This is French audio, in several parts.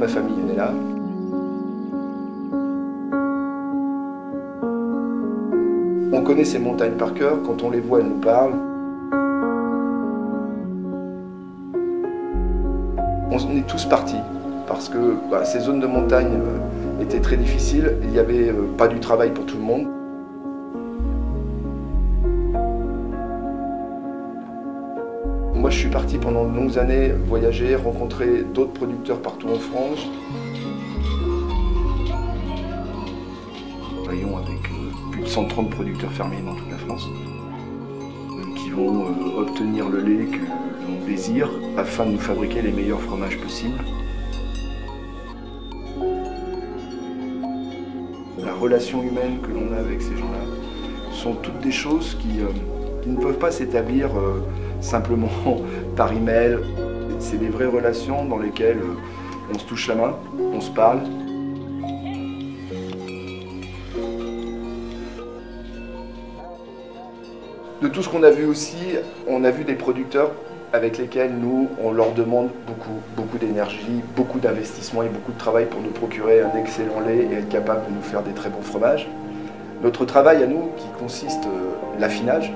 ma famille est née là. On connaît ces montagnes par cœur, quand on les voit, elles nous parlent. On est tous partis, parce que ces zones de montagne étaient très difficiles, il n'y avait pas du travail pour tout le monde. Moi je suis parti pendant de longues années voyager, rencontrer d'autres producteurs partout en France. Voyons avec plus de 130 producteurs fermiers dans toute la France qui vont obtenir le lait que l'on désire afin de nous fabriquer les meilleurs fromages possibles. La relation humaine que l'on a avec ces gens-là sont toutes des choses qui ne peuvent pas s'établir simplement par email. C'est des vraies relations dans lesquelles on se touche la main, on se parle. De tout ce qu'on a vu aussi, on a vu des producteurs avec lesquels nous, on leur demande beaucoup d'énergie, beaucoup d'investissement et beaucoup de travail pour nous procurer un excellent lait et être capable de nous faire des très bons fromages. Notre travail à nous, qui consiste l'affinage,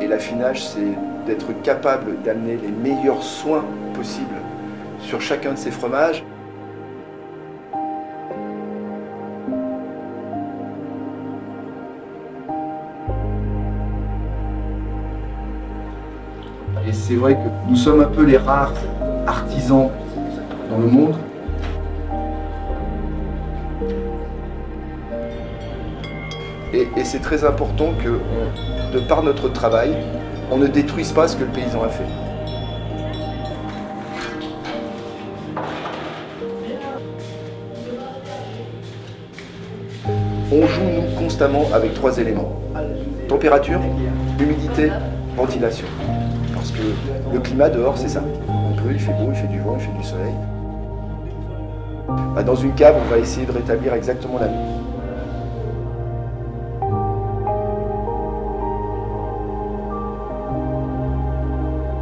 et l'affinage c'est d'être capable d'amener les meilleurs soins possibles sur chacun de ces fromages. Et c'est vrai que nous sommes un peu les rares artisans dans le monde. Et c'est très important que, de par notre travail, on ne détruise pas ce que le paysan a fait. On joue, nous, constamment avec 3 éléments. Température, humidité, ventilation. Parce que le climat dehors, c'est ça. Il fait beau, il fait du vent, il fait du soleil. Dans une cave, on va essayer de rétablir exactement la même.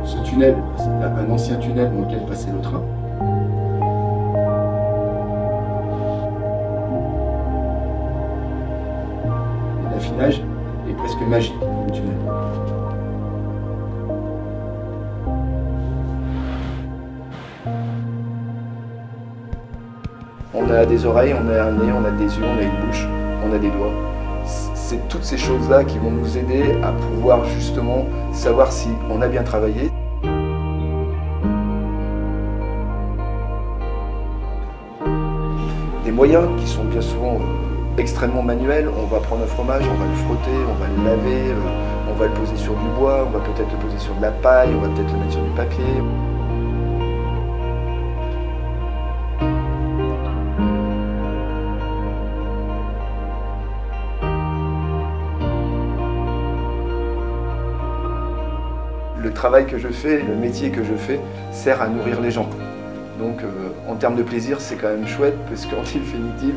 Ce tunnel, c'est un ancien tunnel dans lequel passait le train. L'affinage est presque magique dans le tunnel. On a des oreilles, on a un nez, on a des yeux, on a une bouche, on a des doigts. C'est toutes ces choses-là qui vont nous aider à pouvoir justement savoir si on a bien travaillé. Des moyens qui sont bien souvent extrêmement manuels. On va prendre un fromage, on va le frotter, on va le laver, on va le poser sur du bois, on va peut-être le poser sur de la paille, on va peut-être le mettre sur du papier. Le travail que je fais, le métier que je fais, sert à nourrir les gens. Donc en termes de plaisir, c'est quand même chouette, parce qu'en définitive,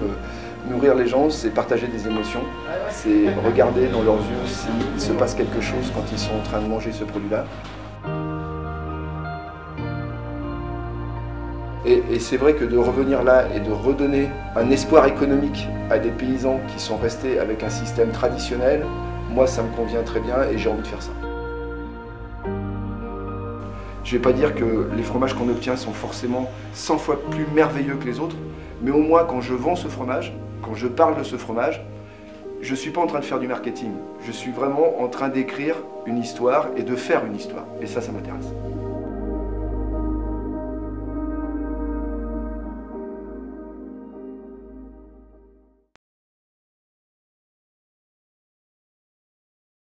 nourrir les gens, c'est partager des émotions, c'est regarder dans leurs yeux s'il se passe quelque chose quand ils sont en train de manger ce produit-là. Et c'est vrai que de revenir là et de redonner un espoir économique à des paysans qui sont restés avec un système traditionnel, moi ça me convient très bien et j'ai envie de faire ça. Je ne vais pas dire que les fromages qu'on obtient sont forcément 100 fois plus merveilleux que les autres, mais au moins quand je vends ce fromage, quand je parle de ce fromage, je ne suis pas en train de faire du marketing. Je suis vraiment en train d'écrire une histoire et de faire une histoire. Et ça m'intéresse.